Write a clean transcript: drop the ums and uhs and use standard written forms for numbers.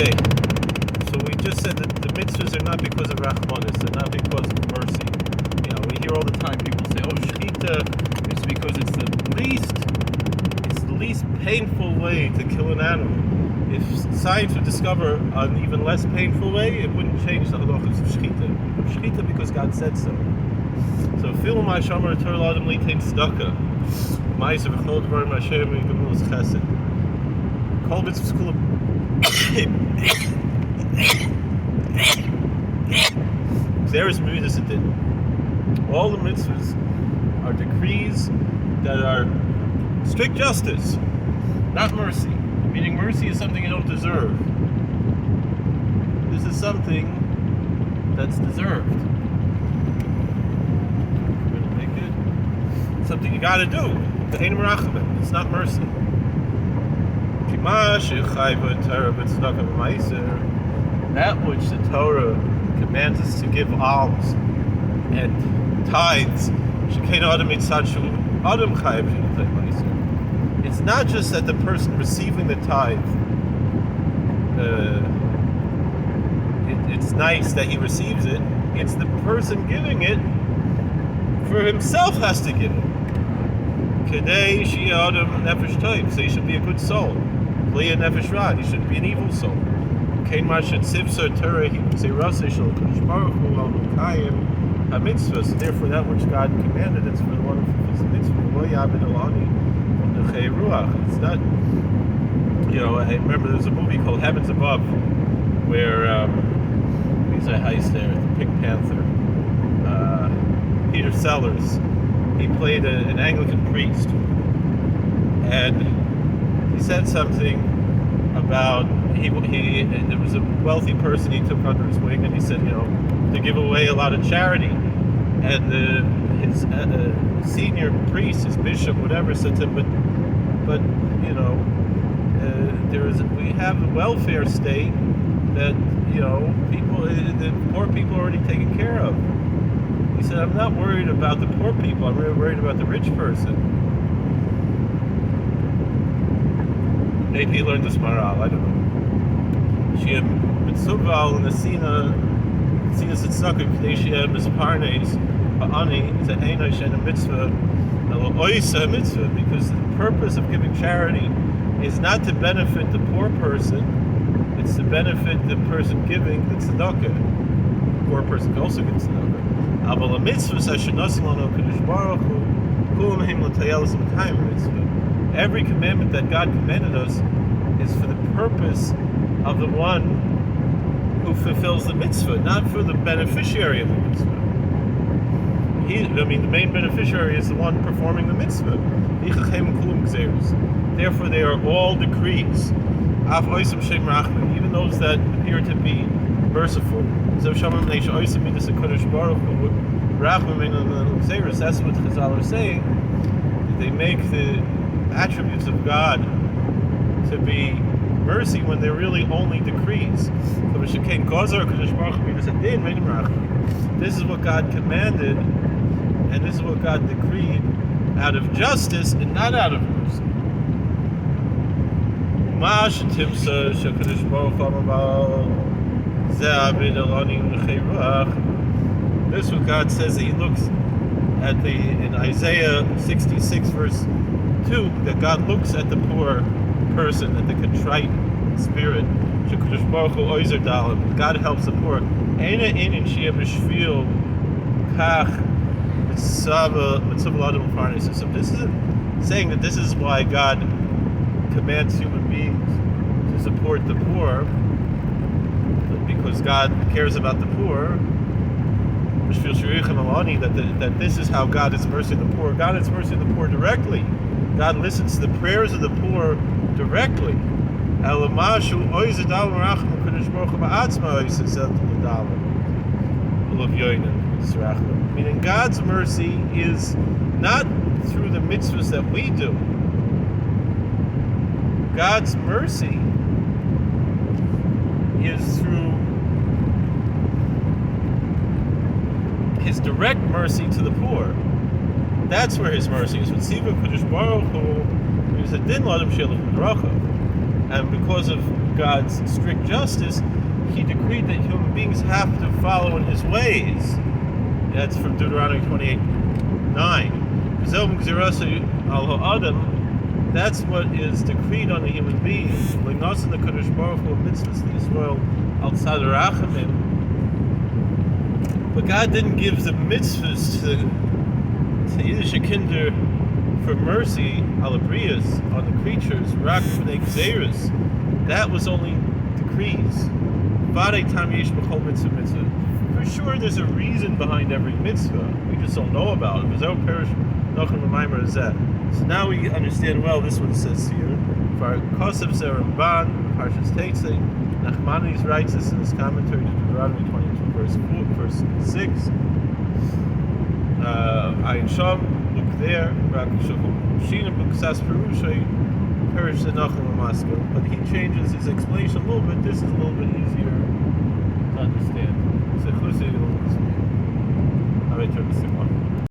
Okay, so we just said that the mitzvahs are not because of rachmanis, they're not because of mercy. You know, we hear all the time people say, "Oh, shechita is because it's the least painful way to kill an animal." If science would discover an even less painful way, it wouldn't change the halachas of shechita. Shechita because God said so. So, fil ma shamar Torah adam litain tzedakah, ma'aser v'chol dvarim Hashem v'gemilas chesed. Kol mitzvahs kulam. There is mitzvahs that did. All the mitzvahs are decrees that are strict justice, not mercy. Meaning mercy is something you don't deserve. This is something that's deserved. We're going to make it something you got to do. It's not mercy. That which the Torah commands us to give alms and tithes, it's not just that the person receiving the tithe, it's nice that he receives it, it's the person giving it for himself has to give it. Kedei sheyeh adam nefesh tov, so he should be a good soul. Liya nefesh ra, he shouldn't be an evil soul. Kein mashet sivsa Torah zerasei shel Kadosh Baruch Hu al mekayim ha-mitzvah. So therefore, that which God commanded, it's for the one who fulfills the mitzvah. Lo yabed alani v'nechei ruach. It's not. You know, I remember there was a movie called Heavens Above, where he's a heist there, the Pink Panther. Peter Sellers. He played an Anglican priest, and he said something about there was a wealthy person he took under his wing, and he said, you know, to give away a lot of charity, and his senior priest, his bishop, whatever, said to him, but you know, we have a welfare state that, you know, the poor people are already taken care of. He said, I'm not worried about the poor people, I'm really worried about the rich person. Maybe he learned this Maharal, I don't know. Sheyeh mitzuval in the Sina Tzedakah K'dei sheyeh misparnes ha'ani ze'eino she'ena mitzvah elo oisa mitzvah, because the purpose of giving charity is not to benefit the poor person, it's to benefit the person giving the tzedakah. The poor person can also give tzedakah. Aval ha'mitzvahs asher nosim lanu Kadosh Baruch Hu kulam him l'tayelas m'kayim mitzvah. Every commandment that God commanded us is for the purpose of the one who fulfills the mitzvah, not for the beneficiary of the mitzvah. The main beneficiary is the one performing the mitzvah. Therefore, they are all decrees, even those that appear to be merciful. That's what Chazal are saying. They make the attributes of God to be mercy when they're really only decrees. This is what God commanded, and this is what God decreed out of justice and not out of mercy. This is what God says that He looks at in Isaiah 66 verse 2, that God looks at the poor person, at the contrite spirit. God helps the poor. So this isn't saying that this is why God commands human beings to support the poor, because God cares about the poor. That this is how God is mercy to the poor. God is mercy to the poor directly. God listens to the prayers of the poor directly. Meaning God's mercy is not through the mitzvahs that we do. God's mercy is through His direct mercy to the poor. That's where His mercy is. And because of God's strict justice, he decreed that human beings have to follow in his ways. That's from Deuteronomy 28:9. That's what is decreed on the human being. But God didn't give the mitzvahs to Yiddish kinder for mercy, alabrias, on the creatures, rak b'nei gzeirus. That was only decrees. For sure, there's a reason behind every mitzvah. We just don't know about it. So now we understand well. This one says here, for Kosev Zeramban, Parshas Chukas, Nachmanides writes this in his commentary to Deuteronomy 22, verse 6. Ayin Sham, look there. But he changes his explanation a little bit. This is a little bit easier